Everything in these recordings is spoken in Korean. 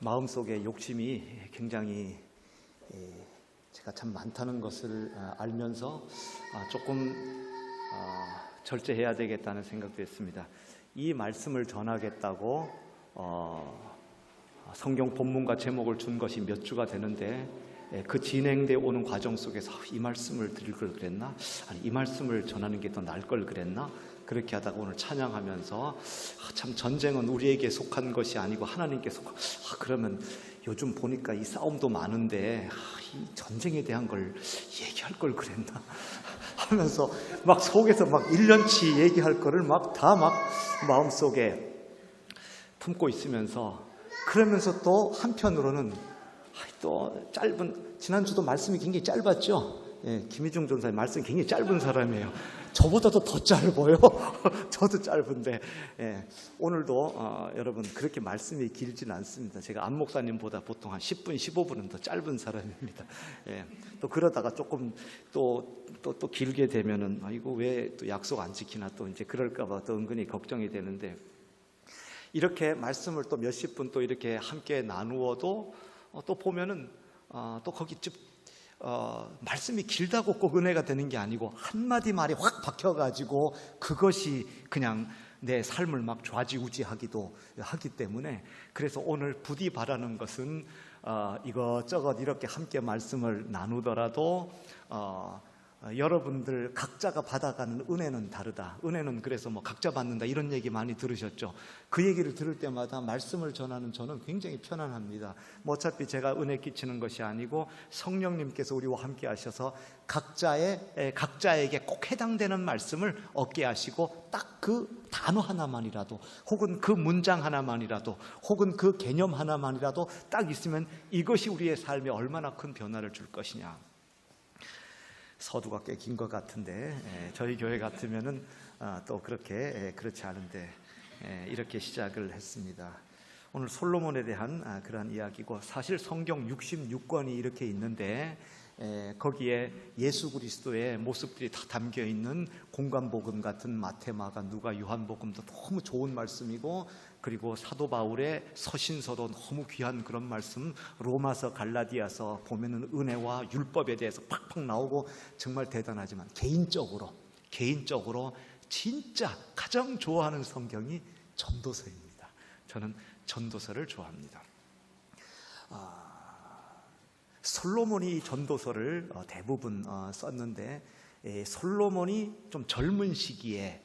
마음속에 욕심이 굉장히 제가 참 많다는 것을 알면서 조금 절제해야 되겠다는 생각도 했습니다. 이 말씀을 전하겠다고 성경 본문과 제목을 준 것이 몇 주가 되는데 그 진행되어 오는 과정 속에서 이 말씀을 드릴 걸 그랬나? 아니, 이 말씀을 전하는 게 더 나을 걸 그랬나? 그렇게 하다가 오늘 찬양하면서 참 전쟁은 우리에게 속한 것이 아니고 하나님께 속한, 그러면 요즘 보니까 이 싸움도 많은데 이 전쟁에 대한 걸 얘기할 걸 그랬나 하면서 막 속에서 막 1년치 얘기할 거를 막 마음속에 품고 있으면서, 그러면서 또 한편으로는 또 지난주도 말씀이 굉장히 짧았죠. 김희중 전사님 말씀이 굉장히 짧은 사람이에요. 저보다도 더 짧아요. 저도 짧은데 오늘도 여러분 그렇게 말씀이 길진 않습니다. 제가 안 목사님보다 보통 한 10분, 15분은 더 짧은 사람입니다. 또 그러다가 조금 또 길게 되면은 이거 왜 또 약속 안 지키나 또 이제 그럴까봐 또 은근히 걱정이 되는데, 이렇게 말씀을 또 몇십 분 또 이렇게 함께 나누어도 또 보면은 또 거기 말씀이 길다고 꼭 은혜가 되는 게 아니고 한마디 말이 확 박혀가지고 그것이 그냥 내 삶을 막 좌지우지하기도 하기 때문에, 그래서 오늘 부디 바라는 것은 이것저것 이렇게 함께 말씀을 나누더라도 여러분들 각자가 받아가는 은혜는 다르다. 은혜는 그래서 뭐 각자 받는다 이런 얘기 많이 들으셨죠. 그 얘기를 들을 때마다 말씀을 전하는 저는 굉장히 편안합니다. 뭐 어차피 제가 은혜 끼치는 것이 아니고 성령님께서 우리와 함께 하셔서 각자에게 꼭 해당되는 말씀을 얻게 하시고, 딱 그 단어 하나만이라도 혹은 그 문장 하나만이라도 혹은 그 개념 하나만이라도 딱 있으면 이것이 우리의 삶에 얼마나 큰 변화를 줄 것이냐. 서두가 꽤 긴 것 같은데 저희 교회 같으면은 또 그렇지 않은데 이렇게 시작을 했습니다. 오늘 솔로몬에 대한 그러한 이야기고, 사실 성경 66권이 이렇게 있는데 거기에 예수 그리스도의 모습들이 다 담겨 있는 공관복음 같은 마태, 마가, 누가, 요한복음도 너무 좋은 말씀이고, 그리고 사도 바울의 서신서도 너무 귀한 그런 말씀, 로마서, 갈라디아서 보면은 은혜와 율법에 대해서 팍팍 나오고 정말 대단하지만 개인적으로 진짜 가장 좋아하는 성경이 전도서입니다. 저는 전도서를 좋아합니다. 솔로몬이 전도서를 대부분 썼는데 솔로몬이 좀 젊은 시기에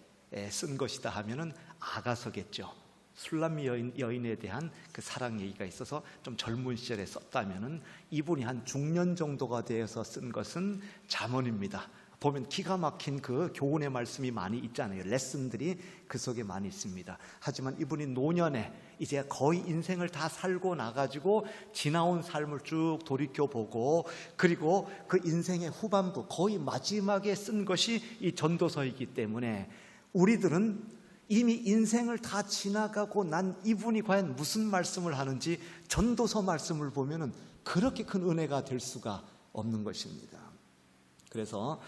쓴 것이다 하면은 아가서겠죠. 술람미 여인에 대한 그 사랑 얘기가 있어서 좀 젊은 시절에 썼다면은, 이분이 한 중년 정도가 되어서 쓴 것은 잠언입니다. 보면 기가 막힌 그 교훈의 말씀이 많이 있잖아요. 레슨들이 그 속에 많이 있습니다. 하지만 이분이 노년에 이제 거의 인생을 다 살고 나가지고 지나온 삶을 쭉 돌이켜보고, 그리고 그 인생의 후반부 거의 마지막에 쓴 것이 이 전도서이기 때문에, 우리들은 이미 인생을 다 지나가고 난 이분이 과연 무슨 말씀을 하는지 전도서 말씀을 보면은 그렇게 큰 은혜가 될 수가 없는 것입니다. 그래서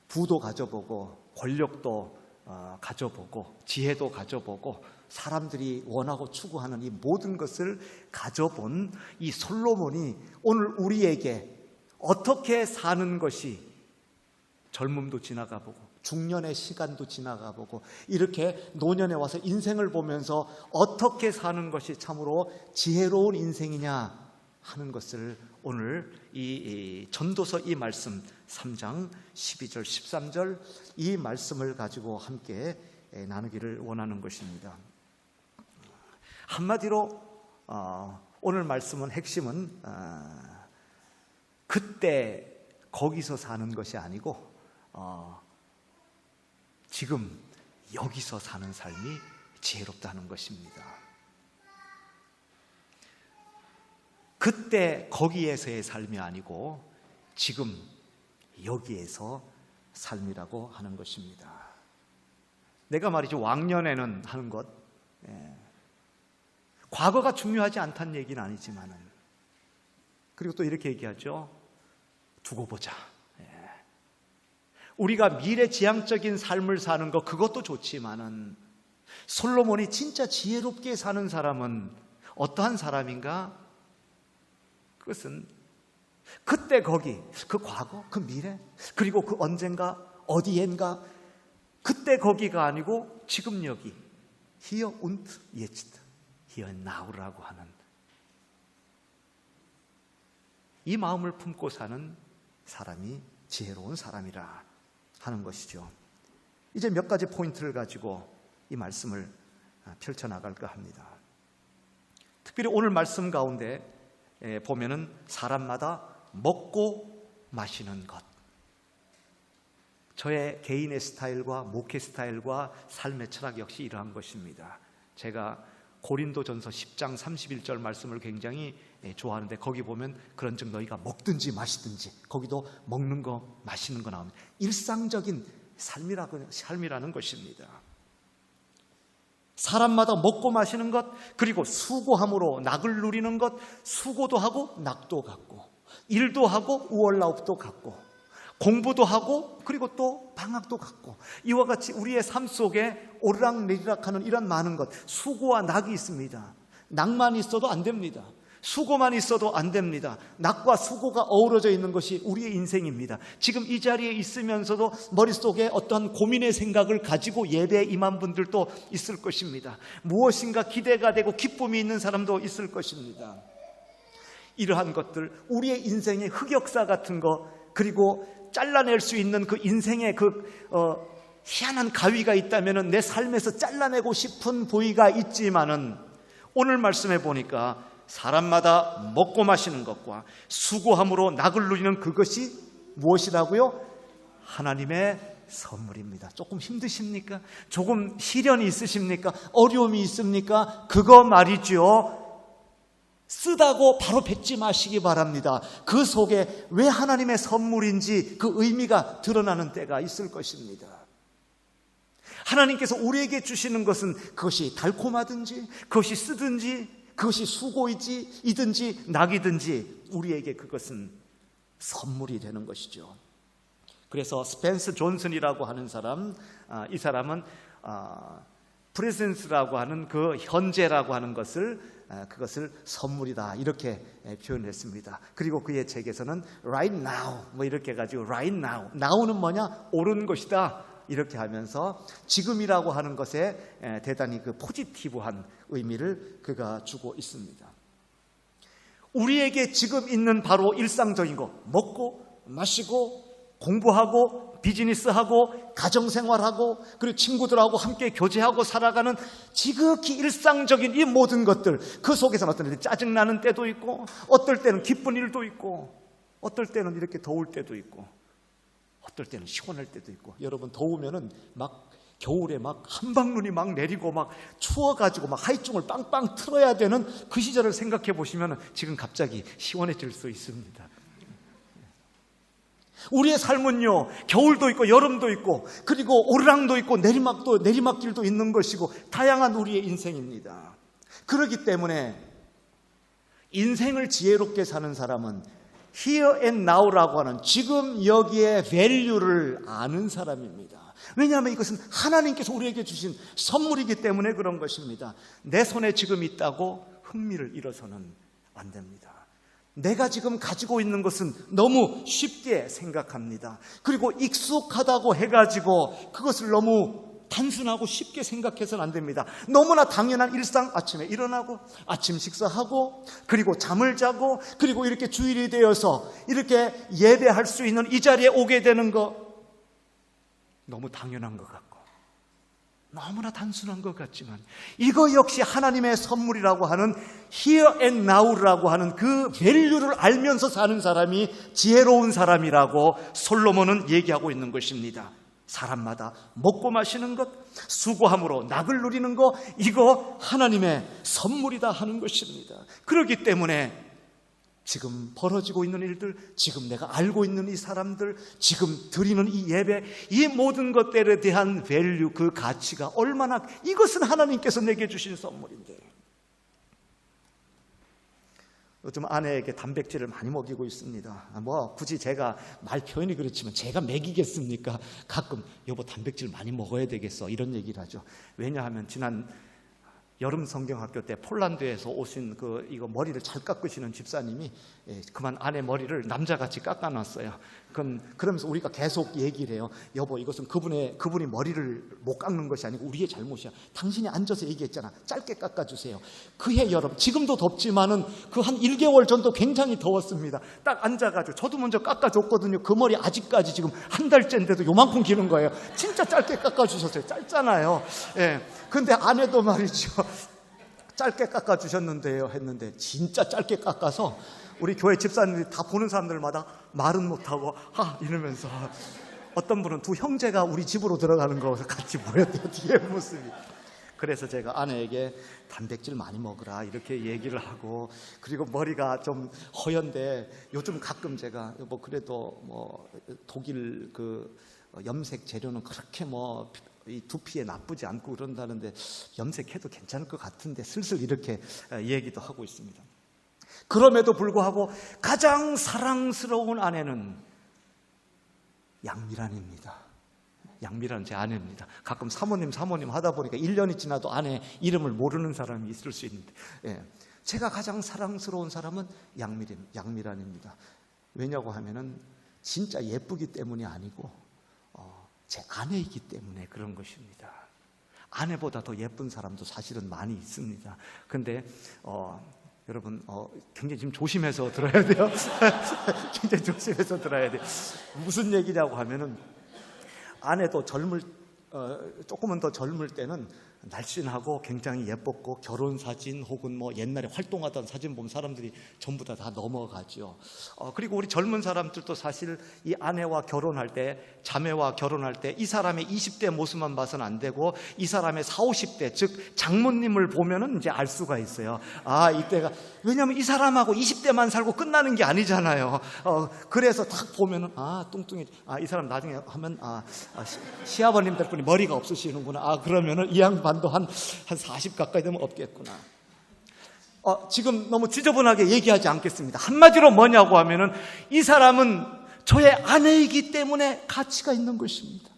부도 가져보고 권력도 가져보고 지혜도 가져보고 사람들이 원하고 추구하는 이 모든 것을 가져본 이 솔로몬이 오늘 우리에게 어떻게 사는 것이, 젊음도 지나가보고 중년의 시간도 지나가보고 이렇게 노년에 와서 인생을 보면서 어떻게 사는 것이 참으로 지혜로운 인생이냐 하는 것을 오늘 이 전도서 이 말씀 3장 12절 13절 이 말씀을 가지고 함께 나누기를 원하는 것입니다. 한마디로 오늘 말씀은 핵심은 그때 거기서 사는 것이 아니고 지금 여기서 사는 삶이 지혜롭다는 것입니다. 그때 거기에서의 삶이 아니고 지금 여기에서 삶이라고 하는 것입니다. 내가 말이죠, 왕년에는 하는 것, 과거가 중요하지 않다는 얘기는 아니지만은, 그리고 또 이렇게 얘기하죠. 두고 보자. 우리가 미래지향적인 삶을 사는 것, 그것도 좋지만은 솔로몬이 진짜 지혜롭게 사는 사람은 어떠한 사람인가? 그것은 그때 거기, 그 과거, 그 미래, 그리고 그 언젠가 어디엔가, 그때 거기가 아니고 지금 여기, Hier und jetzt, Here and Now라고 하는 이 마음을 품고 사는 사람이 지혜로운 사람이라 하는 것이죠. 이제 몇 가지 포인트를 가지고 이 말씀을 펼쳐나갈까 합니다. 특별히 오늘 말씀 가운데 보면은 사람마다 먹고 마시는 것, 저의 개인의 스타일과 목회 스타일과 삶의 철학 역시 이러한 것입니다. 제가 고린도전서 10장 31절 말씀을 굉장히 좋아하는데 거기 보면 그런즉 너희가 먹든지 마시든지, 거기도 먹는 거 마시는 거 나옵니다. 일상적인 삶이라는 것입니다. 사람마다 먹고 마시는 것, 그리고 수고함으로 낙을 누리는 것, 수고도 하고 낙도 갖고, 일도 하고 우월라업도 갖고, 공부도 하고, 그리고 또 방학도 갖고, 이와 같이 우리의 삶 속에 오르락내리락하는 이런 많은 것, 수고와 낙이 있습니다. 낙만 있어도 안 됩니다. 수고만 있어도 안 됩니다. 낙과 수고가 어우러져 있는 것이 우리의 인생입니다. 지금 이 자리에 있으면서도 머릿속에 어떤 고민의 생각을 가지고 예배에 임한 분들도 있을 것입니다. 무엇인가 기대가 되고 기쁨이 있는 사람도 있을 것입니다. 이러한 것들, 우리의 인생의 흑역사 같은 거, 그리고 잘라낼 수 있는 그 인생의 희한한 가위가 있다면 내 삶에서 잘라내고 싶은 부위가 있지만은 오늘 말씀해 보니까 사람마다 먹고 마시는 것과 수고함으로 낙을 누리는 그것이 무엇이라고요? 하나님의 선물입니다. 조금 힘드십니까? 조금 시련이 있으십니까? 어려움이 있습니까? 그거 말이죠. 쓰다고 바로 뱉지 마시기 바랍니다. 그 속에 왜 하나님의 선물인지 그 의미가 드러나는 때가 있을 것입니다. 하나님께서 우리에게 주시는 것은 그것이 달콤하든지, 그것이 쓰든지, 그것이 수고이든지 낙이든지 우리에게 그것은 선물이 되는 것이죠. 그래서 스펜서 존슨이라고 하는 사람, 이 사람은 프레젠스라고 하는 그 현재라고 하는 것을 그것을 선물이다 이렇게 표현했습니다. 그리고 그의 책에서는 right now 뭐 이렇게 해가지고 right now, now는 뭐냐? 옳은 것이다 이렇게 하면서 지금이라고 하는 것에 대단히 그 포지티브한 의미를 그가 주고 있습니다. 우리에게 지금 있는 바로 일상적인 거, 먹고 마시고 공부하고 비즈니스하고 가정생활하고 그리고 친구들하고 함께 교제하고 살아가는 지극히 일상적인 이 모든 것들, 그 속에서는 어떤 때는 짜증나는 때도 있고, 어떨 때는 기쁜 일도 있고, 어떨 때는 이렇게 더울 때도 있고, 어떨 때는 시원할 때도 있고. 여러분 더우면은 막 겨울에 막 한방눈이 막 내리고 막 추워가지고 막 하이중을 빵빵 틀어야 되는 그 시절을 생각해 보시면 지금 갑자기 시원해질 수 있습니다. 우리의 삶은요, 겨울도 있고 여름도 있고 그리고 오르락도 있고 내리막길도 있는 것이고 다양한 우리의 인생입니다. 그렇기 때문에 인생을 지혜롭게 사는 사람은 Here and Now라고 하는 지금 여기에 밸류를 아는 사람입니다. 왜냐하면 이것은 하나님께서 우리에게 주신 선물이기 때문에 그런 것입니다. 내 손에 지금 있다고 흥미를 잃어서는 안 됩니다. 내가 지금 가지고 있는 것은 너무 쉽게 생각합니다. 그리고 익숙하다고 해가지고 그것을 너무 단순하고 쉽게 생각해서는 안 됩니다. 너무나 당연한 일상, 아침에 일어나고 아침 식사하고 그리고 잠을 자고 그리고 이렇게 주일이 되어서 이렇게 예배할 수 있는 이 자리에 오게 되는 거 너무 당연한 것 같고 너무나 단순한 것 같지만 이거 역시 하나님의 선물이라고 하는 Here and Now라고 하는 그 밸류를 알면서 사는 사람이 지혜로운 사람이라고 솔로몬은 얘기하고 있는 것입니다. 사람마다 먹고 마시는 것, 수고함으로 낙을 누리는 것, 이거 하나님의 선물이다 하는 것입니다. 그렇기 때문에 지금 벌어지고 있는 일들, 지금 내가 알고 있는 이 사람들, 지금 드리는 이 예배, 이 모든 것들에 대한 밸류, 그 가치가 얼마나, 이것은 하나님께서 내게 주신 선물인데. 요즘 아내에게 단백질을 많이 먹이고 있습니다. 뭐 굳이 제가 말 표현이 그렇지만 제가 먹이겠습니까? 가끔 여보 단백질 많이 먹어야 되겠어 이런 얘기를 하죠. 왜냐하면 지난 여름 성경학교 때 폴란드에서 오신 이거 머리를 잘 깎으시는 집사님이 그만 아내 머리를 남자같이 깎아놨어요. 그러면서 우리가 계속 얘기를 해요. 여보, 이것은 그분이 머리를 못 깎는 것이 아니고 우리의 잘못이야. 당신이 앉아서 얘기했잖아. 짧게 깎아주세요. 그해 여름, 지금도 덥지만은 그 한 1개월 전도 굉장히 더웠습니다. 딱 앉아가지고 저도 먼저 깎아줬거든요. 그 머리 아직까지 지금 한 달째인데도 요만큼 기는 거예요. 진짜 짧게 깎아주셨어요. 짧잖아요. 근데 아내도 말이죠. 짧게 깎아주셨는데요 했는데 진짜 짧게 깎아서 우리 교회 집사님들이 다 보는 사람들마다 말은 못하고 이러면서 어떤 분은 두 형제가 우리 집으로 들어가는 거 같이 보였대요. 뒤에 모습이. 그래서 제가 아내에게 단백질 많이 먹으라 이렇게 얘기를 하고, 그리고 머리가 좀 허연데 요즘 가끔 제가 뭐 그래도 뭐 독일 염색 재료는 그렇게 이 두피에 나쁘지 않고 그런다는데 염색해도 괜찮을 것 같은데 슬슬 이렇게 얘기도 하고 있습니다. 그럼에도 불구하고 가장 사랑스러운 아내는 양미란입니다. 양미란 제 아내입니다. 가끔 사모님 하다 보니까 1년이 지나도 아내 이름을 모르는 사람이 있을 수 있는데, 제가 가장 사랑스러운 사람은 양미란입니다. 왜냐고 하면은 진짜 예쁘기 때문이 아니고 제 아내이기 때문에 그런 것입니다. 아내보다 더 예쁜 사람도 사실은 많이 있습니다. 근데 여러분 굉장히 지금 조심해서 들어야 돼요. 굉장히 조심해서 들어야 돼요. 무슨 얘기냐고 하면은 아내도 조금은 더 젊을 때는 날씬하고 굉장히 예뻤고 결혼 사진 혹은 뭐 옛날에 활동하던 사진 보면 사람들이 전부 다 넘어가죠. 그리고 우리 젊은 사람들도 사실 이 아내와 결혼할 때, 자매와 결혼할 때 이 사람의 20대 모습만 봐서는 안 되고 이 사람의 40, 50대 즉 장모님을 보면은 이제 알 수가 있어요. 이때가, 왜냐하면 이 사람하고 20대만 살고 끝나는 게 아니잖아요. 그래서 딱 보면은 뚱뚱해. 이 사람 나중에 하면 시아버님들 뿐이 머리가 없으시는구나. 그러면은 이 양반도 한 40 가까이 되면 없겠구나. 지금 너무 지저분하게 얘기하지 않겠습니다. 한마디로 뭐냐고 하면은 이 사람은 저의 아내이기 때문에 가치가 있는 것입니다.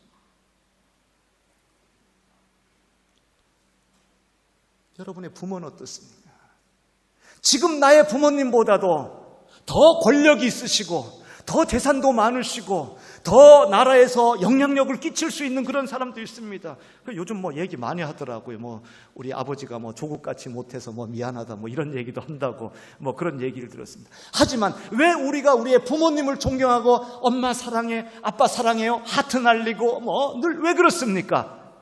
여러분의 부모는 어떻습니까? 지금 나의 부모님보다도 더 권력이 있으시고 더 재산도 많으시고 더 나라에서 영향력을 끼칠 수 있는 그런 사람도 있습니다. 요즘 얘기 많이 하더라고요. 우리 아버지가 조국같이 못해서 미안하다 이런 얘기도 한다고 그런 얘기를 들었습니다. 하지만 왜 우리가 우리의 부모님을 존경하고 엄마 사랑해, 아빠 사랑해요, 하트 날리고 늘 왜 그렇습니까?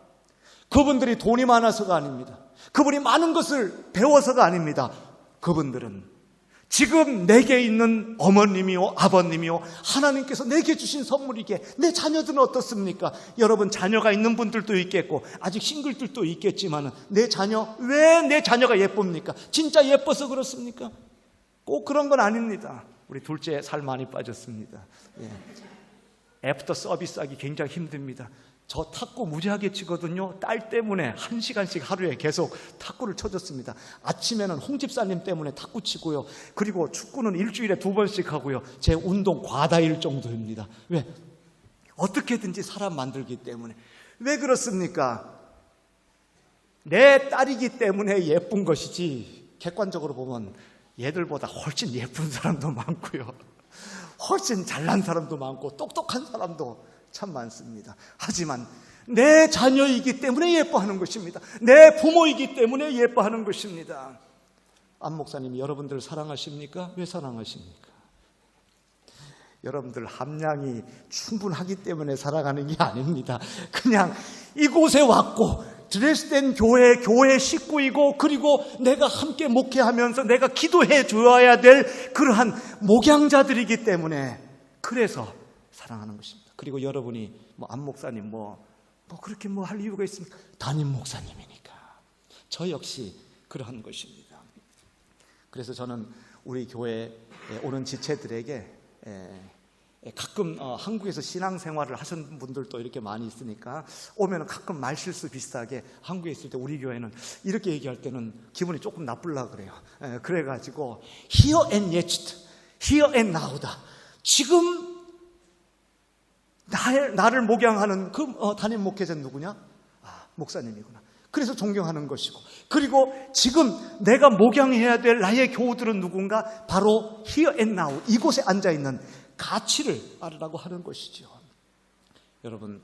그분들이 돈이 많아서가 아닙니다. 그분이 많은 것을 배워서가 아닙니다. 그분들은 지금 내게 있는 어머님이요, 아버님이요, 하나님께서 내게 주신 선물이기에 내 자녀들은 어떻습니까? 여러분 자녀가 있는 분들도 있겠고 아직 싱글들도 있겠지만 내 자녀, 왜 내 자녀가 예쁩니까? 진짜 예뻐서 그렇습니까? 꼭 그런 건 아닙니다. 우리 둘째 살 많이 빠졌습니다. 애프터 서비스하기 굉장히 힘듭니다. 저 탁구 무지하게 치거든요. 딸 때문에 1시간씩 하루에 계속 탁구를 쳐줬습니다. 아침에는 홍 집사님 때문에 탁구 치고요. 그리고 축구는 일주일에 2번씩 하고요. 제 운동 과다일 정도입니다. 왜? 어떻게든지 사람 만들기 때문에. 왜 그렇습니까? 내 딸이기 때문에 예쁜 것이지 객관적으로 보면 얘들보다 훨씬 예쁜 사람도 많고요. 훨씬 잘난 사람도 많고 똑똑한 사람도 참 많습니다. 하지만 내 자녀이기 때문에 예뻐하는 것입니다. 내 부모이기 때문에 예뻐하는 것입니다. 안 목사님이 여러분들 사랑하십니까? 왜 사랑하십니까? 여러분들 함량이 충분하기 때문에 사랑하는 게 아닙니다. 그냥 이곳에 왔고 드레스덴 교회 식구이고 그리고 내가 함께 목회하면서 내가 기도해 줘야 될 그러한 목양자들이기 때문에 그래서 사랑하는 것입니다. 그리고 여러분이 안 목사님 그렇게 할 이유가 있습니까? 담임 목사님이니까. 저 역시 그러한 것입니다. 그래서 저는 우리 교회에 오는 지체들에게 가끔 한국에서 신앙생활을 하신 분들도 이렇게 많이 있으니까 오면 가끔 말실수 비슷하게 한국에 있을 때 우리 교회는 이렇게 얘기할 때는 기분이 조금 나쁘려고 그래요. 그래가지고 here and now다. 지금 나를 목양하는 그 담임 목회자 누구냐? 목사님이구나. 그래서 존경하는 것이고, 그리고 지금 내가 목양해야 될 나의 교우들은 누군가? 바로 here and now, 이곳에 앉아있는 가치를 알으라고 하는 것이죠. 여러분,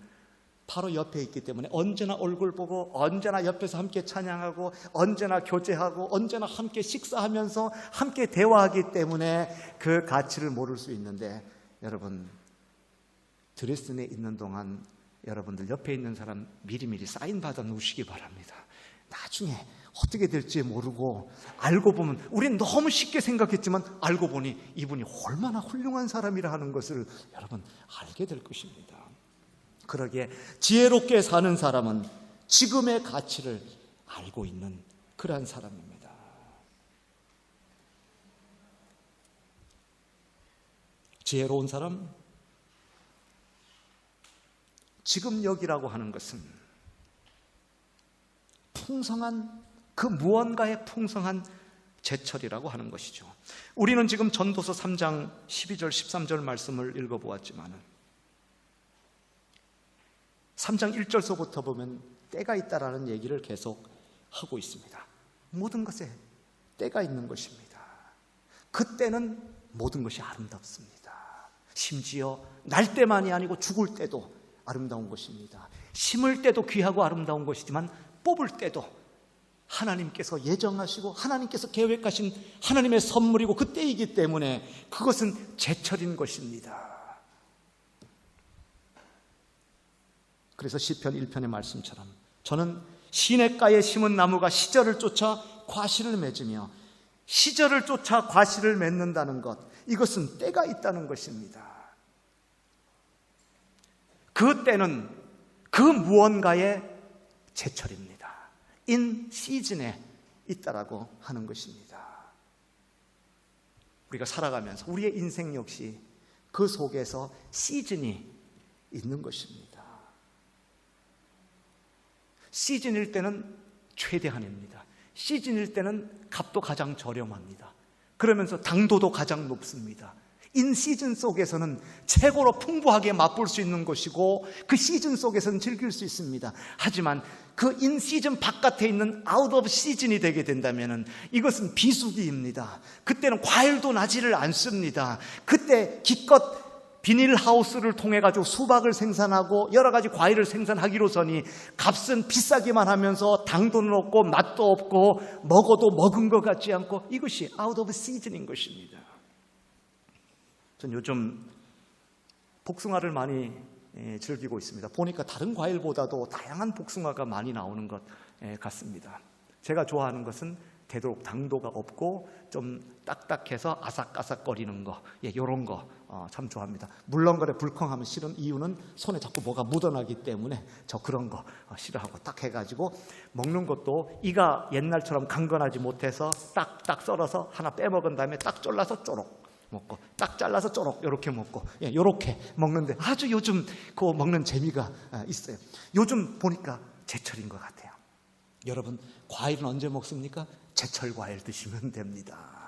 바로 옆에 있기 때문에 언제나 얼굴 보고, 언제나 옆에서 함께 찬양하고, 언제나 교제하고, 언제나 함께 식사하면서 함께 대화하기 때문에 그 가치를 모를 수 있는데, 여러분, 드레스덴에 있는 동안 여러분들 옆에 있는 사람 미리미리 사인 받아 놓으시기 바랍니다. 나중에 어떻게 될지 모르고, 알고 보면 우리는 너무 쉽게 생각했지만 알고 보니 이분이 얼마나 훌륭한 사람이라 하는 것을 여러분 알게 될 것입니다. 그러기에 지혜롭게 사는 사람은 지금의 가치를 알고 있는 그러한 사람입니다. 지혜로운 사람, 지금 여기라고 하는 것은 풍성한, 그 무언가의 풍성한 제철이라고 하는 것이죠. 우리는 지금 전도서 3장 12절 13절 말씀을 읽어보았지만 3장 1절서부터 보면 때가 있다라는 얘기를 계속 하고 있습니다. 모든 것에 때가 있는 것입니다. 그때는 모든 것이 아름답습니다. 심지어 날 때만이 아니고 죽을 때도 아름다운 것입니다. 심을 때도 귀하고 아름다운 것이지만 뽑을 때도 하나님께서 예정하시고 하나님께서 계획하신 하나님의 선물이고 그 때이기 때문에 그것은 제철인 것입니다. 그래서 시편 1편의 말씀처럼 저는 시냇가에 심은 나무가 시절을 쫓아 과실을 맺으며, 시절을 쫓아 과실을 맺는다는 것, 이것은 때가 있다는 것입니다. 그 때는 그 무언가의 제철입니다. in season에 있다라고 하는 것입니다. 우리가 살아가면서 우리의 인생 역시 그 속에서 시즌이 있는 것입니다. 시즌일 때는 최대한입니다. 시즌일 때는 값도 가장 저렴합니다. 그러면서 당도도 가장 높습니다. 인시즌 속에서는 최고로 풍부하게 맛볼 수 있는 것이고 그 시즌 속에서는 즐길 수 있습니다. 하지만 그 인시즌 바깥에 있는 아웃 오브 시즌이 되게 된다면 이것은 비수기입니다. 그때는 과일도 나지를 않습니다. 그때 기껏 비닐하우스를 통해 가지고 수박을 생산하고 여러 가지 과일을 생산하기로서니 값은 비싸기만 하면서 당도는 없고 맛도 없고 먹어도 먹은 것 같지 않고, 이것이 아웃 오브 시즌인 것입니다. 전 요즘 복숭아를 많이 즐기고 있습니다. 보니까 다른 과일보다도 다양한 복숭아가 많이 나오는 것 같습니다. 제가 좋아하는 것은 되도록 당도가 없고 좀 딱딱해서 아삭아삭거리는 거, 이런 거 참 좋아합니다. 물렁거려 불컹하면 싫은 이유는 손에 자꾸 뭐가 묻어나기 때문에 저 그런 거 싫어하고, 딱 해가지고 먹는 것도 이가 옛날처럼 강건하지 못해서 딱딱 썰어서 하나 빼먹은 다음에 딱 잘라서 쪼록 먹고, 딱 잘라서 쪼록 이렇게 먹고, 이렇게 먹는데 아주 요즘 그 먹는 재미가 있어요. 요즘 보니까 제철인 것 같아요. 여러분, 과일은 언제 먹습니까? 제철 과일 드시면 됩니다.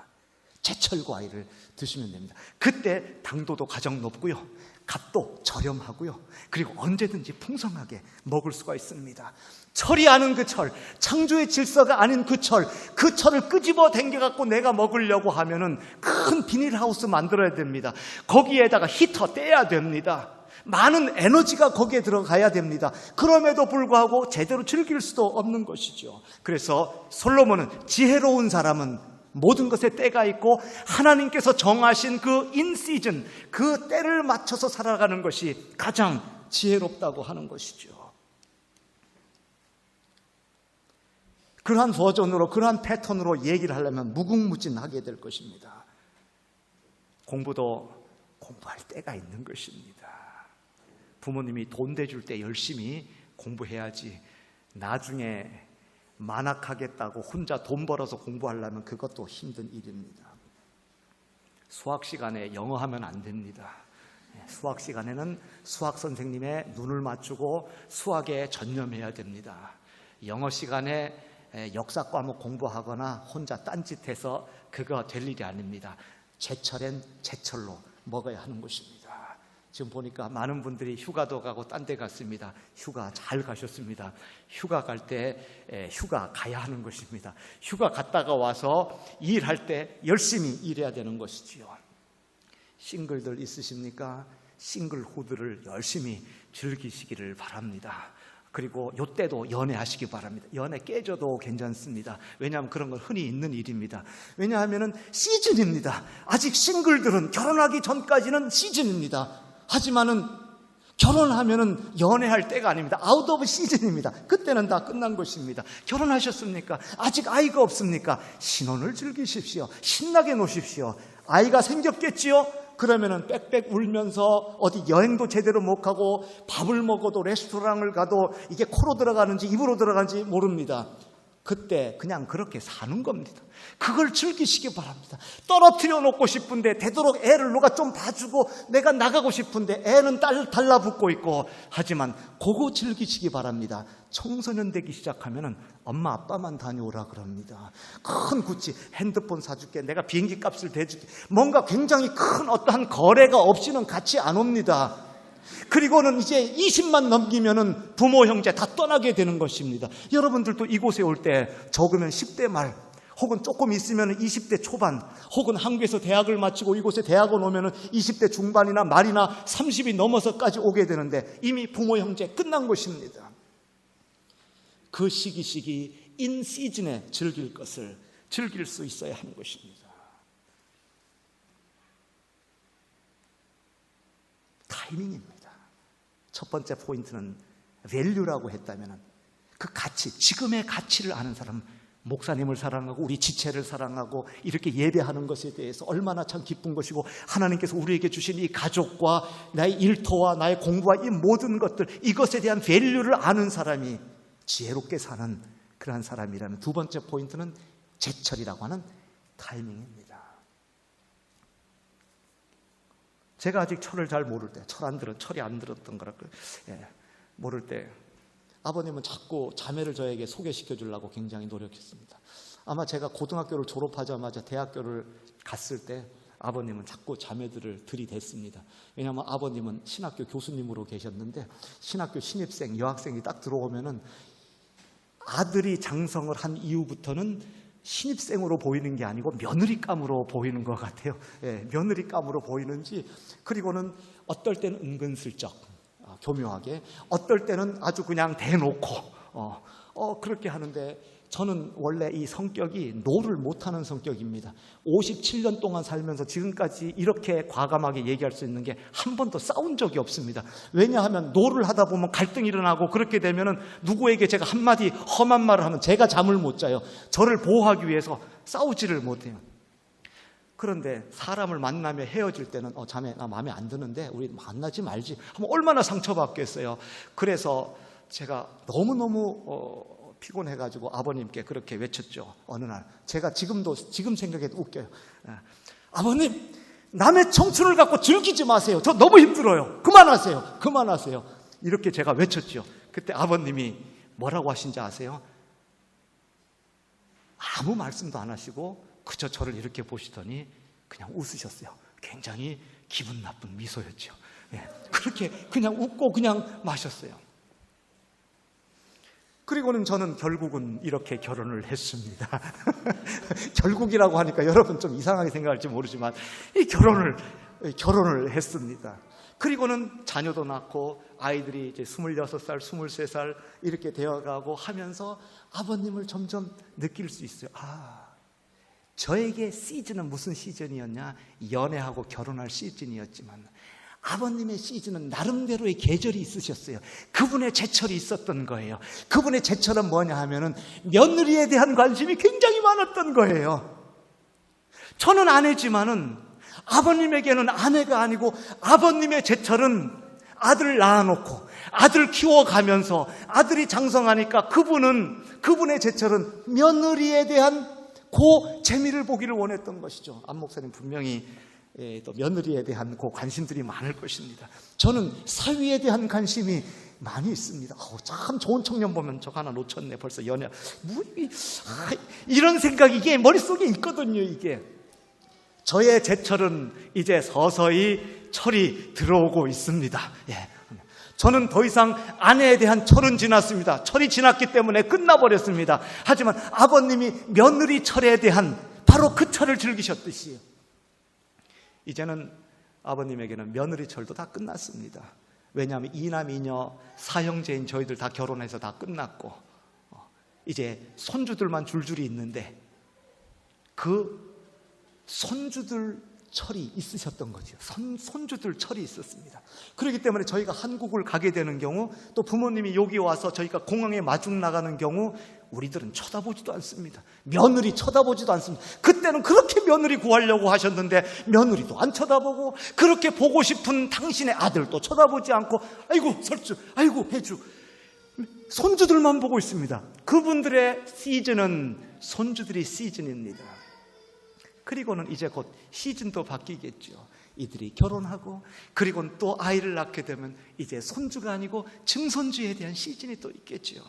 제철 과일을 드시면 됩니다. 그때 당도도 가장 높고요, 값도 저렴하고요, 그리고 언제든지 풍성하게 먹을 수가 있습니다. 철이 아닌 그 철, 창조의 질서가 아닌 그 철을 끄집어 당겨갖고 내가 먹으려고 하면은 큰 비닐하우스 만들어야 됩니다. 거기에다가 히터 떼야 됩니다. 많은 에너지가 거기에 들어가야 됩니다. 그럼에도 불구하고 제대로 즐길 수도 없는 것이죠. 그래서 솔로몬은 지혜로운 사람은 모든 것에 때가 있고 하나님께서 정하신 그 인시즌, 그 때를 맞춰서 살아가는 것이 가장 지혜롭다고 하는 것이죠. 그러한 버전으로, 그러한 패턴으로 얘기를 하려면 무궁무진하게 될 것입니다. 공부도 공부할 때가 있는 것입니다. 부모님이 돈 대줄 때 열심히 공부해야지 나중에 만학하겠다고 혼자 돈 벌어서 공부하려면 그것도 힘든 일입니다. 수학 시간에 영어 하면 안 됩니다. 수학 시간에는 수학 선생님의 눈을 맞추고 수학에 전념해야 됩니다. 영어 시간에 역사 과목 공부하거나 혼자 딴짓해서 그거 될 일이 아닙니다. 제철엔 제철로 먹어야 하는 것입니다. 지금 보니까 많은 분들이 휴가도 가고 딴 데 갔습니다. 휴가 잘 가셨습니다. 휴가 갈 때 휴가 가야 하는 것입니다. 휴가 갔다가 와서 일할 때 열심히 일해야 되는 것이지요. 싱글들 있으십니까? 싱글후드를 열심히 즐기시기를 바랍니다. 그리고 이때도 연애하시기 바랍니다. 연애 깨져도 괜찮습니다. 왜냐하면 그런 건 흔히 있는 일입니다. 왜냐하면 시즌입니다. 아직 싱글들은 결혼하기 전까지는 시즌입니다. 하지만은 결혼하면은 연애할 때가 아닙니다. 아웃 오브 시즌입니다. 그때는 다 끝난 것입니다. 결혼하셨습니까? 아직 아이가 없습니까? 신혼을 즐기십시오. 신나게 노십시오. 아이가 생겼겠지요? 그러면은 빽빽 울면서 어디 여행도 제대로 못 가고 밥을 먹어도 레스토랑을 가도 이게 코로 들어가는지 입으로 들어가는지 모릅니다. 그때 그냥 그렇게 사는 겁니다. 그걸 즐기시기 바랍니다. 떨어뜨려 놓고 싶은데 되도록 애를 누가 좀 봐주고 내가 나가고 싶은데 애는 달라붙고 있고 하지만 그거 즐기시기 바랍니다. 청소년 되기 시작하면은 엄마 아빠만 다녀오라 그럽니다. 큰 구찌 핸드폰 사줄게, 내가 비행기 값을 대줄게, 뭔가 굉장히 큰 어떠한 거래가 없이는 같이 안 옵니다. 그리고는 이제 20만 넘기면은 부모 형제 다 떠나게 되는 것입니다. 여러분들도 이곳에 올 때 적으면 10대 말 혹은 조금 있으면 20대 초반 혹은 한국에서 대학을 마치고 이곳에 대학원 오면 20대 중반이나 말이나 30이 넘어서까지 오게 되는데 이미 부모 형제 끝난 것입니다. 그 시기 인 시즌에 즐길 것을 즐길 수 있어야 하는 것입니다. 타이밍입니다. 첫 번째 포인트는 밸류라고 했다면 그 가치, 지금의 가치를 아는 사람, 목사님을 사랑하고 우리 지체를 사랑하고 이렇게 예배하는 것에 대해서 얼마나 참 기쁜 것이고 하나님께서 우리에게 주신 이 가족과 나의 일터와 나의 공부와 이 모든 것들, 이것에 대한 밸류를 아는 사람이 지혜롭게 사는 그러한 사람이라면 두 번째 포인트는 제철이라고 하는 타이밍입니다. 제가 아직 철을 잘 모를 때, 철이 안 들었던 거라 모를 때 아버님은 자꾸 자매를 저에게 소개시켜 주려고 굉장히 노력했습니다. 아마 제가 고등학교를 졸업하자마자 대학교를 갔을 때 아버님은 자꾸 자매들을 들이댔습니다. 왜냐하면 아버님은 신학교 교수님으로 계셨는데 신학교 신입생, 여학생이 딱 들어오면은 아들이 장성을 한 이후부터는 신입생으로 보이는 게 아니고 며느리감으로 보이는 것 같아요. 며느리감으로 보이는지, 그리고는 어떨 때는 은근슬쩍 교묘하게, 어떨 때는 아주 그냥 대놓고 그렇게 하는데 저는 원래 이 성격이 노를 못하는 성격입니다. 57년 동안 살면서 지금까지 이렇게 과감하게 얘기할 수 있는 게 한 번도 싸운 적이 없습니다. 왜냐하면 노를 하다 보면 갈등이 일어나고 그렇게 되면은 누구에게 제가 한마디 험한 말을 하면 제가 잠을 못 자요. 저를 보호하기 위해서 싸우지를 못해요. 그런데 사람을 만나며 헤어질 때는 자매 나 마음에 안 드는데 우리 만나지 말지 하면 얼마나 상처받겠어요. 그래서 제가 너무너무 피곤해가지고 아버님께 그렇게 외쳤죠. 어느 날 제가 지금 생각해도 웃겨요. 아버님, 남의 청춘을 갖고 즐기지 마세요. 저 너무 힘들어요. 그만하세요. 이렇게 제가 외쳤죠. 그때 아버님이 뭐라고 하신지 아세요? 아무 말씀도 안 하시고 그저 저를 이렇게 보시더니 그냥 웃으셨어요. 굉장히 기분 나쁜 미소였죠. 그렇게 그냥 웃고 그냥 마셨어요. 그리고는 저는 결국은 이렇게 결혼을 했습니다. 결국이라고 하니까 여러분 좀 이상하게 생각할지 모르지만 이 결혼을 했습니다. 그리고는 자녀도 낳고 아이들이 이제 26살, 23살 이렇게 되어가고 하면서 아버님을 점점 느낄 수 있어요. 저에게 시즌은 무슨 시즌이었냐? 연애하고 결혼할 시즌이었지만 아버님의 시즌은 나름대로의 계절이 있으셨어요. 그분의 제철이 있었던 거예요. 그분의 제철은 뭐냐 하면은 며느리에 대한 관심이 굉장히 많았던 거예요. 저는 아내지만은 아버님에게는 아내가 아니고 아버님의 제철은 아들 낳아놓고 아들 키워가면서 아들이 장성하니까 그분의 제철은 며느리에 대한 그 재미를 보기를 원했던 것이죠. 안 목사님 분명히 또 며느리에 대한 그 관심들이 많을 것입니다. 저는 사위에 대한 관심이 많이 있습니다. 참 좋은 청년 보면 저 하나 놓쳤네. 벌써 연애. 이런 생각이 이게 머릿속에 있거든요. 이게. 저의 제철은 이제 서서히 철이 들어오고 있습니다. 예. 저는 더 이상 아내에 대한 철은 지났습니다. 철이 지났기 때문에 끝나버렸습니다. 하지만 아버님이 며느리 철에 대한 바로 그 철을 즐기셨듯이 이제는 아버님에게는 며느리 철도 다 끝났습니다. 왜냐하면 이남 이녀 사형제인 저희들 다 결혼해서 다 끝났고 이제 손주들만 줄줄이 있는데 그 손주들 철이 있으셨던 거죠. 손주들 철이 있었습니다. 그렇기 때문에 저희가 한국을 가게 되는 경우, 또 부모님이 여기 와서 저희가 공항에 마중 나가는 경우 우리들은 쳐다보지도 않습니다. 며느리 쳐다보지도 않습니다. 그때는 그렇게 며느리 구하려고 하셨는데 며느리도 안 쳐다보고, 그렇게 보고 싶은 당신의 아들도 쳐다보지 않고, 아이고 설주, 아이고 해주, 손주들만 보고 있습니다. 그분들의 시즌은 손주들이 시즌입니다. 그리고는 이제 곧 시즌도 바뀌겠죠. 이들이 결혼하고 그리고 또 아이를 낳게 되면 이제 손주가 아니고 증손주에 대한 시즌이 또 있겠죠.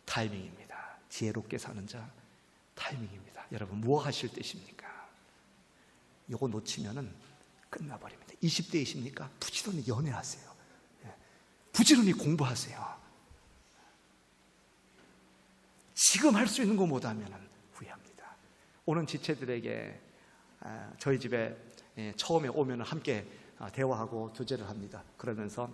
타이밍입니다. 지혜롭게 사는 자 타이밍입니다. 여러분 뭐 하실 때십니까? 이거 놓치면은 끝나버립니다. 20대이십니까? 부지런히 연애하세요. 부지런히 공부하세요. 지금 할 수 있는 거 못하면 후회합니다. 오는 지체들에게 저희 집에 처음에 오면 함께 대화하고 교제를 합니다. 그러면서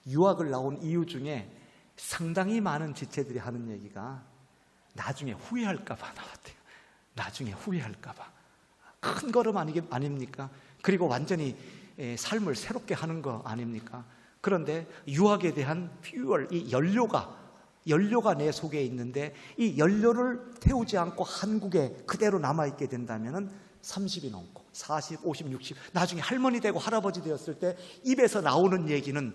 유학을 나온 이유 중에 상당히 많은 지체들이 하는 얘기가 나중에 후회할까 봐 나왔대요. 나중에 후회할까 봐. 큰 걸음 아닙니까? 그리고 완전히 삶을 새롭게 하는 거 아닙니까? 그런데 유학에 대한 퓨얼, 이 연료가 내 속에 있는데 이 연료를 태우지 않고 한국에 그대로 남아있게 된다면 30이 넘고 40, 50, 60 나중에 할머니 되고 할아버지 되었을 때 입에서 나오는 얘기는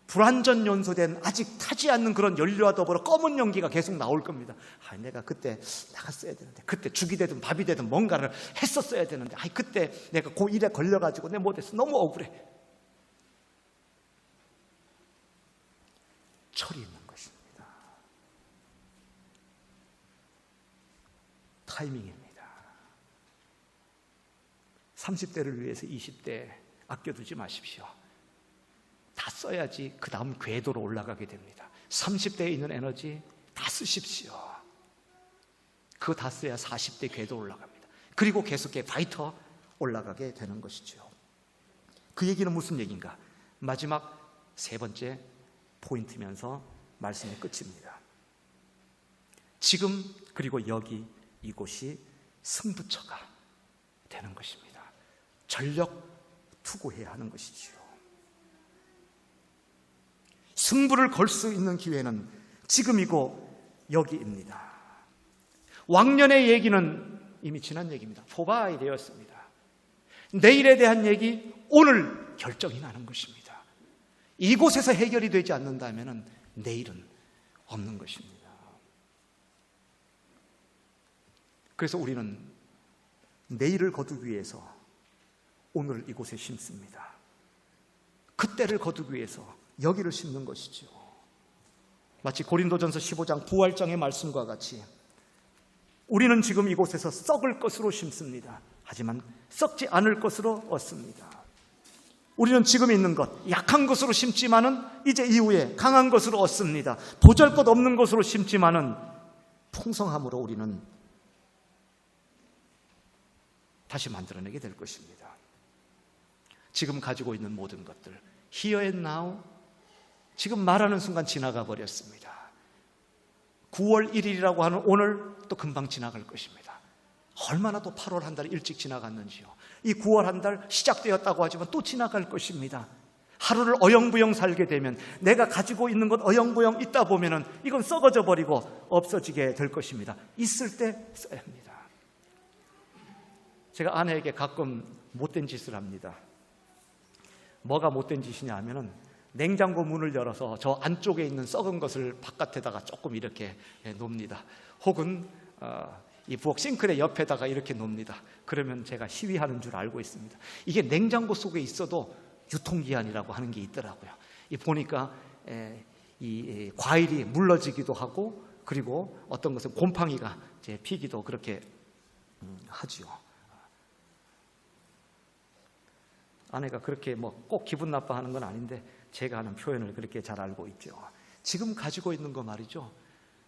불완전 연소된 아직 타지 않는 그런 연료와 더불어 검은 연기가 계속 나올 겁니다. 내가 그때 나갔어야 되는데, 그때 죽이 되든 밥이 되든 뭔가를 했었어야 되는데, 그때 내가 그 일에 걸려가지고 내가 못했어. 너무 억울해. 철이 있는 것입니다. 타이밍입니다. 30대를 위해서 20대 아껴두지 마십시오. 다 써야지 그 다음 궤도로 올라가게 됩니다. 30대에 있는 에너지 다 쓰십시오. 그거 다 써야 40대 궤도 올라갑니다. 그리고 계속해 파이터 올라가게 되는 것이죠. 그 얘기는 무슨 얘기인가? 마지막 세 번째 포인트면서 말씀의 끝입니다. 지금 그리고 여기 이곳이 승부처가 되는 것입니다. 전력 투구해야 하는 것이지요. 승부를 걸 수 있는 기회는 지금이고 여기입니다. 왕년의 얘기는 이미 지난 얘기입니다. 포바이 되었습니다. 내일에 대한 얘기 오늘 결정이 나는 것입니다. 이곳에서 해결이 되지 않는다면 내일은 없는 것입니다. 그래서 우리는 내일을 거두기 위해서 오늘 이곳에 심습니다. 그때를 거두기 위해서 여기를 심는 것이죠. 마치 고린도전서 15장 부활장의 말씀과 같이 우리는 지금 이곳에서 썩을 것으로 심습니다. 하지만 썩지 않을 것으로 얻습니다. 우리는 지금 있는 것, 약한 것으로 심지만은 이제 이후에 강한 것으로 얻습니다. 보잘것없는 것으로 심지만은 풍성함으로 우리는 다시 만들어내게 될 것입니다. 지금 가지고 있는 모든 것들, here and now, 지금 말하는 순간 지나가 버렸습니다. 9월 1일이라고 하는 오늘 또 금방 지나갈 것입니다. 얼마나 또 8월 한 달 일찍 지나갔는지요. 이 9월 한 달 시작되었다고 하지만 또 지나갈 것입니다. 하루를 어영부영 살게 되면 내가 가지고 있는 것 어영부영 있다 보면은 이건 썩어져 버리고 없어지게 될 것입니다. 있을 때 써야 합니다. 제가 아내에게 가끔 못된 짓을 합니다. 뭐가 못된 짓이냐 하면은 냉장고 문을 열어서 저 안쪽에 있는 썩은 것을 바깥에다가 조금 이렇게 놓습니다. 혹은 이 부엌 싱크대 옆에다가 이렇게 놓습니다. 그러면 제가 시위하는 줄 알고 있습니다. 이게 냉장고 속에 있어도 유통기한이라고 하는 게 있더라고요. 보니까 이 과일이 물러지기도 하고 그리고 어떤 것은 곰팡이가 이제 피기도 그렇게 하지요. 아내가 그렇게 뭐 꼭 기분 나빠하는 건 아닌데 제가 하는 표현을 그렇게 잘 알고 있죠. 지금 가지고 있는 거 말이죠.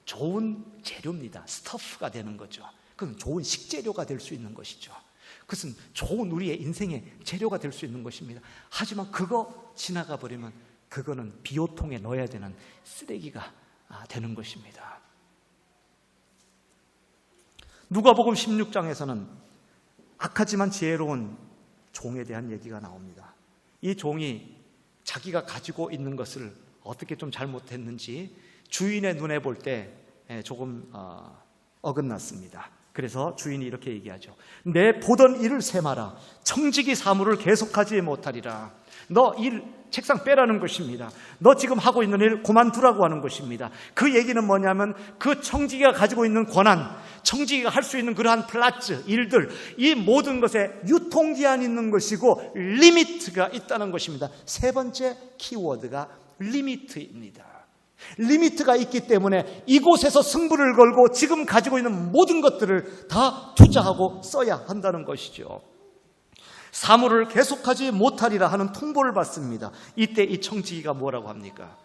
좋은 재료입니다. 스터프가 되는 거죠. 그건 좋은 식재료가 될 수 있는 것이죠. 그것은 좋은 우리의 인생의 재료가 될 수 있는 것입니다. 하지만 그거 지나가 버리면 그거는 비오통에 넣어야 되는 쓰레기가 되는 것입니다. 누가복음 16장에서는 악하지만 지혜로운 종에 대한 얘기가 나옵니다. 이 종이 자기가 가지고 있는 것을 어떻게 좀 잘못했는지 주인의 눈에 볼 때 조금 어긋났습니다. 그래서 주인이 이렇게 얘기하죠. 내 보던 일을 세마라. 청지기 사물을 계속하지 못하리라. 너 일 책상 빼라는 것입니다. 너 지금 하고 있는 일 그만두라고 하는 것입니다. 그 얘기는 뭐냐면 그 청지기가 가지고 있는 권한, 청지기가 할 수 있는 그러한 플라츠, 일들, 이 모든 것에 유통기한이 있는 것이고 리미트가 있다는 것입니다. 세 번째 키워드가 리미트입니다. 리미트가 있기 때문에 이곳에서 승부를 걸고 지금 가지고 있는 모든 것들을 다 투자하고 써야 한다는 것이죠. 사물을 계속하지 못하리라 하는 통보를 받습니다. 이때 이 청지기가 뭐라고 합니까?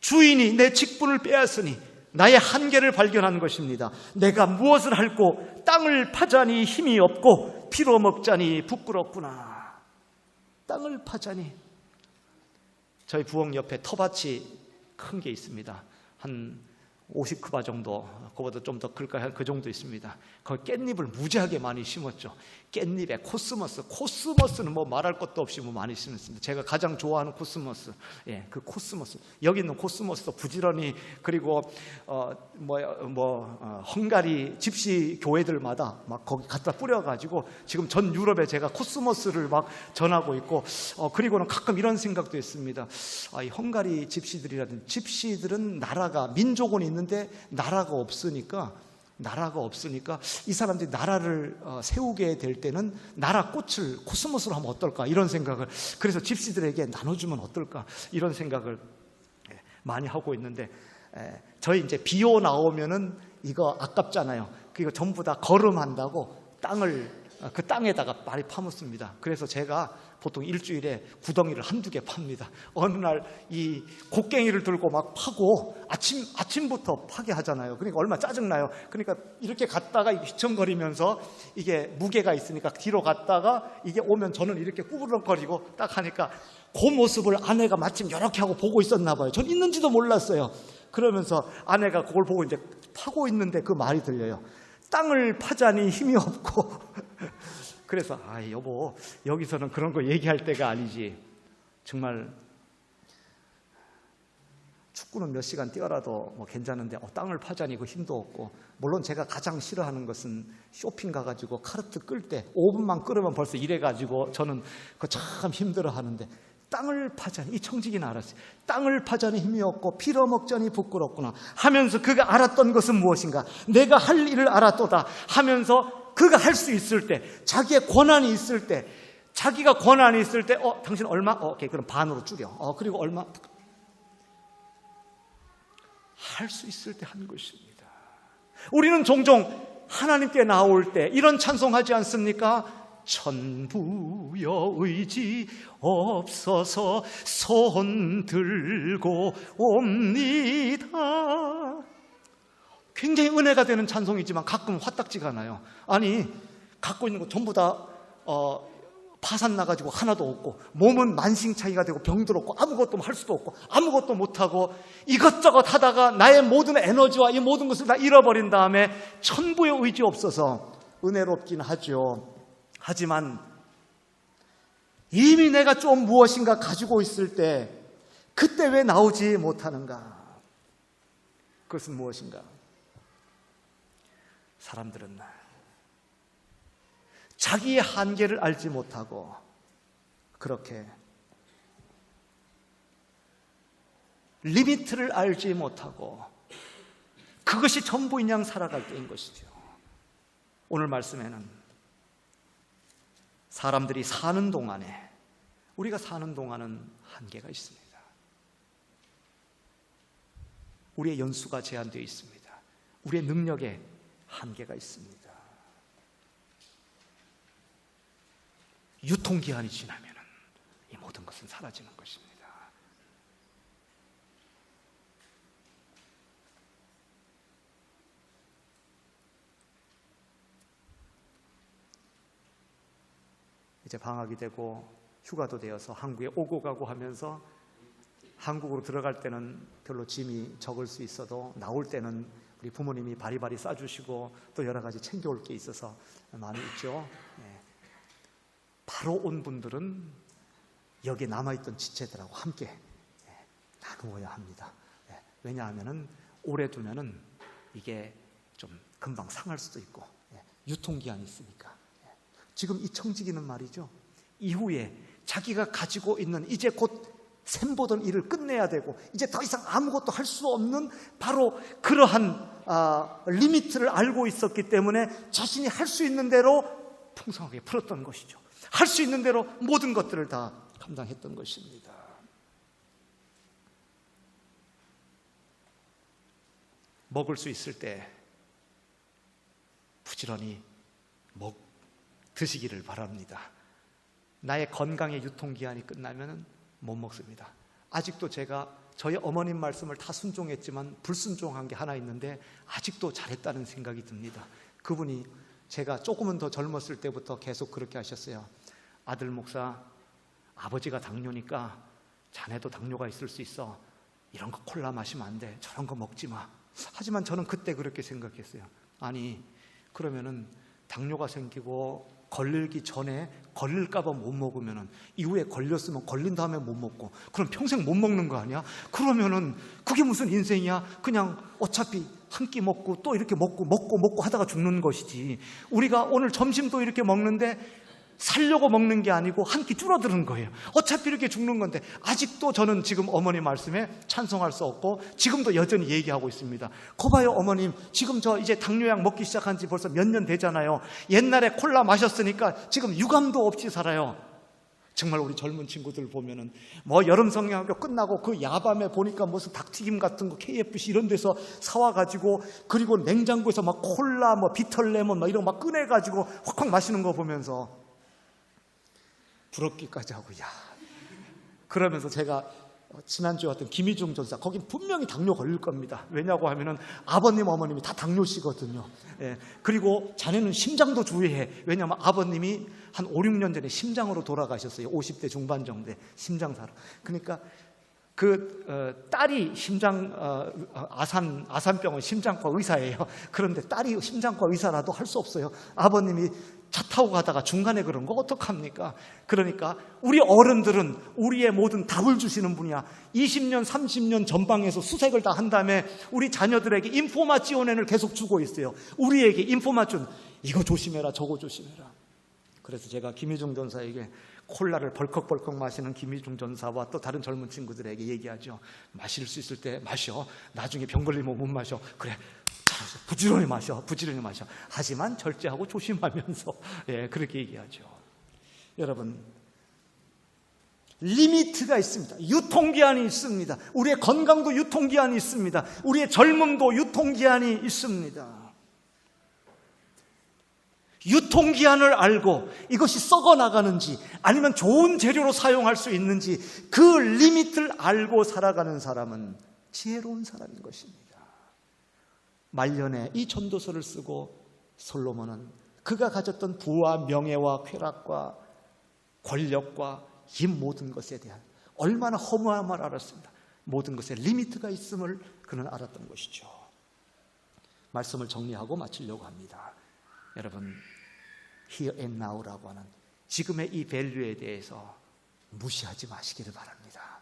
주인이 내 직분을 빼앗으니 나의 한계를 발견한 것입니다. 내가 무엇을 할꼬 땅을 파자니 힘이 없고 피로 먹자니 부끄럽구나. 땅을 파자니. 저희 부엌 옆에 텃밭이 큰 게 있습니다. 한 50크바 정도, 그보다 좀 더 클까요? 그 정도 있습니다. 거기 깻잎을 무지하게 많이 심었죠. 깻잎에 코스모스는 뭐 말할 것도 없이 뭐 많이 심었습니다. 제가 가장 좋아하는 코스모스, 그 코스모스. 여기 있는 코스모스도 부지런히, 그리고 헝가리 집시 교회들마다 막 거기 갖다 뿌려가지고 지금 전 유럽에 제가 코스모스를 막 전하고 있고, 그리고는 가끔 이런 생각도 했습니다. 이 헝가리 집시들이라든지 집시들은 나라가 민족은 있는데 나라가 없으니까 이 사람들이 나라를 세우게 될 때는 나라 꽃을 코스모스로 하면 어떨까 이런 생각을, 그래서 집시들에게 나눠주면 어떨까 이런 생각을 많이 하고 있는데, 저희 이제 비오 나오면은 이거 아깝잖아요. 이거 전부 다 거름한다고 그 땅에다가 많이 파묻습니다. 그래서 제가 보통 일주일에 구덩이를 한두 개 팝니다. 어느 날 이 곡괭이를 들고 막 파고 아침부터 파게 하잖아요. 그러니까 얼마나 짜증나요. 그러니까 이렇게 갔다가 휘청거리면서 이게 무게가 있으니까 뒤로 갔다가 이게 오면 저는 이렇게 꾸부렁거리고 딱 하니까 그 모습을 아내가 마침 이렇게 하고 보고 있었나 봐요. 전 있는지도 몰랐어요. 그러면서 아내가 그걸 보고 이제 파고 있는데 그 말이 들려요. 땅을 파자니 힘이 없고. 그래서 여보, 여기서는 그런 거 얘기할 때가 아니지. 정말 축구는 몇 시간 뛰어라도 뭐 괜찮은데 땅을 파자니 그 힘도 없고. 물론 제가 가장 싫어하는 것은 쇼핑 가가지고 카르트 끌 때 5분만 끌으면 벌써 이래가지고 저는 그거 참 힘들어하는데, 땅을 파자니, 이 청지기는 알았어요. 땅을 파자니 힘이 없고 피로 먹자니 부끄럽구나 하면서 그가 알았던 것은 무엇인가? 내가 할 일을 알았도다 하면서 그가 할 수 있을 때, 자기의 권한이 있을 때, 자기가 권한이 있을 때, 당신 얼마? 오케이, 그럼 반으로 줄여. 그리고 얼마? 할 수 있을 때 한 것입니다. 우리는 종종 하나님께 나올 때 이런 찬송하지 않습니까? 천부여 의지 없어서 손 들고 옵니다. 굉장히 은혜가 되는 찬송이지만 가끔 화딱지가 나요. 아니, 갖고 있는 거 전부 다 파산 나가지고 하나도 없고, 몸은 만신창이가 되고 병들었고 아무것도 할 수도 없고 아무것도 못하고 이것저것 하다가 나의 모든 에너지와 이 모든 것을 다 잃어버린 다음에 천부의 의지 없어서 은혜롭긴 하죠. 하지만 이미 내가 좀 무엇인가 가지고 있을 때 그때 왜 나오지 못하는가? 그것은 무엇인가? 사람들은 자기의 한계를 알지 못하고 그렇게 리미트를 알지 못하고 그것이 전부인 양 살아갈 때인 것이죠. 오늘 말씀에는 사람들이 사는 동안에, 우리가 사는 동안은 한계가 있습니다. 우리의 연수가 제한되어 있습니다. 우리의 능력에 한계가 있습니다. 유통기한이 지나면 이 모든 것은 사라지는 것입니다. 이제 방학이 되고 휴가도 되어서 한국에 오고 가고 하면서 한국으로 들어갈 때는 별로 짐이 적을 수 있어도 나올 때는 우리 부모님이 바리바리 싸주시고 또 여러 가지 챙겨올 게 있어서 많이 있죠. 바로 온 분들은 여기에 남아있던 지체들하고 함께 나누어야 합니다. 왜냐하면 오래 두면은 이게 좀 금방 상할 수도 있고 유통기한이 있으니까. 지금 이 청지기는 말이죠, 이후에 자기가 가지고 있는 이제 곧 샘보던 일을 끝내야 되고 이제 더 이상 아무것도 할 수 없는 바로 그러한 리미트를 알고 있었기 때문에 자신이 할 수 있는 대로 풍성하게 풀었던 것이죠. 할 수 있는 대로 모든 것들을 다 감당했던 것입니다. 먹을 수 있을 때 부지런히 드시기를 바랍니다. 나의 건강의 유통기한이 끝나면 못 먹습니다. 아직도 제가 저희 어머님 말씀을 다 순종했지만 불순종한 게 하나 있는데 아직도 잘했다는 생각이 듭니다. 그분이 제가 조금은 더 젊었을 때부터 계속 그렇게 하셨어요. 아들 목사, 아버지가 당뇨니까 자네도 당뇨가 있을 수 있어. 이런 거 콜라 마시면 안 돼. 저런 거 먹지 마. 하지만 저는 그때 그렇게 생각했어요. 아니, 그러면은 당뇨가 생기고 걸리기 전에 걸릴까봐 못 먹으면은 이후에 걸렸으면 걸린 다음에 못 먹고 그럼 평생 못 먹는 거 아니야? 그러면은 그게 무슨 인생이야? 그냥 어차피 한 끼 먹고 또 이렇게 먹고 하다가 죽는 것이지. 우리가 오늘 점심도 이렇게 먹는데 살려고 먹는 게 아니고 한 끼 줄어드는 거예요. 어차피 이렇게 죽는 건데 아직도 저는 지금 어머니 말씀에 찬성할 수 없고 지금도 여전히 얘기하고 있습니다. 거봐요 어머님, 지금 저 이제 당뇨약 먹기 시작한 지 벌써 몇 년 되잖아요. 옛날에 콜라 마셨으니까 지금 유감도 없이 살아요. 정말 우리 젊은 친구들 보면은 뭐 여름 성경학교 끝나고 그 야밤에 보니까 무슨 닭튀김 같은 거 KFC 이런 데서 사와가지고 그리고 냉장고에서 막 콜라 뭐 비털레몬 막 이런 거 막 꺼내가지고 확확 마시는 거 보면서 부럽기까지 하고, 야. 그러면서 제가 지난주에 왔던 김희중 전사, 거긴 분명히 당뇨 걸릴 겁니다. 왜냐고 하면은 아버님, 어머님이 다 당뇨시거든요. 그리고 자네는 심장도 주의해. 왜냐하면 아버님이 한 5, 6년 전에 심장으로 돌아가셨어요. 50대 중반 정도에 심장사로. 그러니까 딸이 아산병원 심장과 의사예요. 그런데 딸이 심장과 의사라도 할 수 없어요. 아버님이 차 타고 가다가 중간에 그런 거 어떡합니까? 그러니까 우리 어른들은 우리의 모든 답을 주시는 분이야. 20년, 30년 전방에서 수색을 다 한 다음에 우리 자녀들에게 인포마지온을 계속 주고 있어요. 우리에게 인포마지온, 이거 조심해라, 저거 조심해라. 그래서 제가 김희중 전사에게 콜라를 벌컥벌컥 마시는 김희중 전사와 또 다른 젊은 친구들에게 얘기하죠. 마실 수 있을 때 마셔. 나중에 병 걸리면 못 마셔. 그래, 부지런히 마셔. 하지만 절제하고 조심하면서 그렇게 얘기하죠. 여러분, 리미트가 있습니다. 유통기한이 있습니다. 우리의 건강도 유통기한이 있습니다. 우리의 젊음도 유통기한이 있습니다. 유통기한을 알고 이것이 썩어나가는지 아니면 좋은 재료로 사용할 수 있는지 그 리미트를 알고 살아가는 사람은 지혜로운 사람인 것입니다. 말년에 이 전도서를 쓰고 솔로몬은 그가 가졌던 부와 명예와 쾌락과 권력과 이 모든 것에 대한 얼마나 허무함을 알았습니다. 모든 것에 리미트가 있음을 그는 알았던 것이죠. 말씀을 정리하고 마치려고 합니다. 여러분, here and now라고 하는 지금의 이 밸류에 대해서 무시하지 마시기를 바랍니다.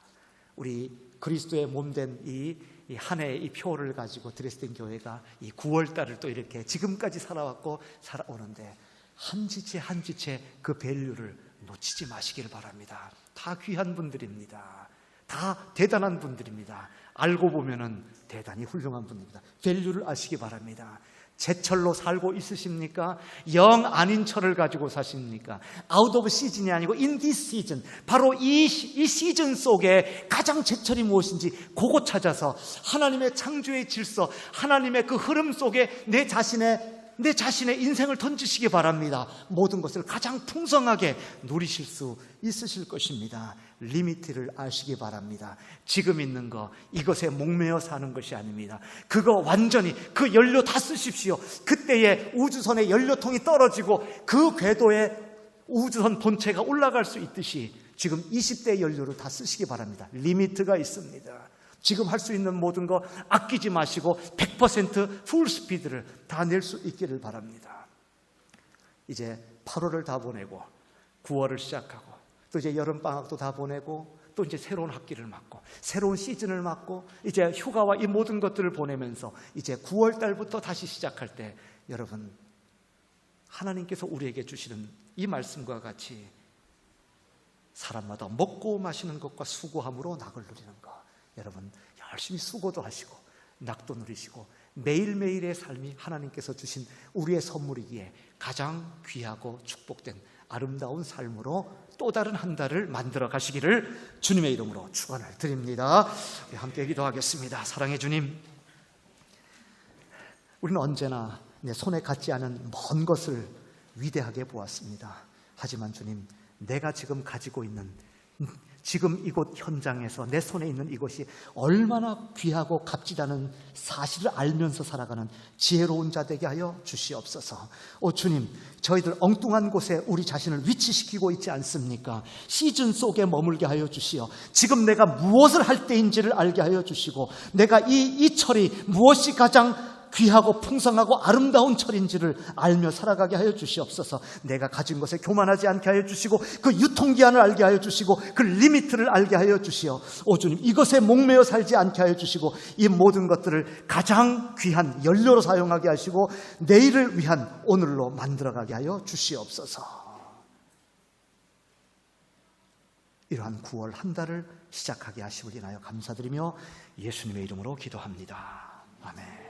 우리 그리스도의 몸된 이 한 해의 이 표를 가지고 드레스덴 교회가 이 9월달을 또 이렇게 지금까지 살아왔고 살아오는데 한 지체 한 지체 그 밸류를 놓치지 마시기를 바랍니다. 다 귀한 분들입니다. 다 대단한 분들입니다. 알고 보면은 대단히 훌륭한 분입니다. 밸류를 아시기 바랍니다. 제철로 살고 있으십니까? 영 아닌 철을 가지고 사십니까? out of season이 아니고 in this season, 바로 이 시즌 속에 가장 제철이 무엇인지 그거 찾아서 하나님의 창조의 질서, 하나님의 그 흐름 속에 내 자신의 인생을 던지시기 바랍니다. 모든 것을 가장 풍성하게 누리실 수 있으실 것입니다. 리미트를 아시기 바랍니다. 지금 있는 거, 이것에 목매어 사는 것이 아닙니다. 그거 완전히 그 연료 다 쓰십시오. 그때에 우주선의 연료통이 떨어지고 그 궤도에 우주선 본체가 올라갈 수 있듯이 지금 20대 연료를 다 쓰시기 바랍니다. 리미트가 있습니다. 지금 할 수 있는 모든 거 아끼지 마시고 100% 풀 스피드를 다 낼 수 있기를 바랍니다. 이제 8월을 다 보내고 9월을 시작하고 또 이제 여름방학도 다 보내고 또 이제 새로운 학기를 맞고 새로운 시즌을 맞고 이제 휴가와 이 모든 것들을 보내면서 이제 9월 달부터 다시 시작할 때 여러분, 하나님께서 우리에게 주시는 이 말씀과 같이 사람마다 먹고 마시는 것과 수고함으로 낙을 누리는 것, 여러분 열심히 수고도 하시고 낙도 누리시고 매일매일의 삶이 하나님께서 주신 우리의 선물이기에 가장 귀하고 축복된 아름다운 삶으로 또 다른 한 달을 만들어 가시기를 주님의 이름으로 축원을 드립니다. 우리 함께 기도하겠습니다. 사랑의 주님, 우리는 언제나 내 손에 갖지 않은 먼 것을 위대하게 보았습니다. 하지만 주님, 내가 지금 가지고 있는 지금 이곳 현장에서 내 손에 있는 이것이 얼마나 귀하고 값지다는 사실을 알면서 살아가는 지혜로운 자 되게 하여 주시옵소서. 주님, 저희들 엉뚱한 곳에 우리 자신을 위치시키고 있지 않습니까? 시즌 속에 머물게 하여 주시어 지금 내가 무엇을 할 때인지를 알게 하여 주시고 내가 이 철이 무엇이 가장 귀하고 풍성하고 아름다운 철인지를 알며 살아가게 하여 주시옵소서. 내가 가진 것에 교만하지 않게 하여 주시고 그 유통기한을 알게 하여 주시고 그 리미트를 알게 하여 주시어 주님, 이것에 목매어 살지 않게 하여 주시고 이 모든 것들을 가장 귀한 연료로 사용하게 하시고 내일을 위한 오늘로 만들어가게 하여 주시옵소서. 이러한 9월 한 달을 시작하게 하심을 인하여 감사드리며 예수님의 이름으로 기도합니다. 아멘.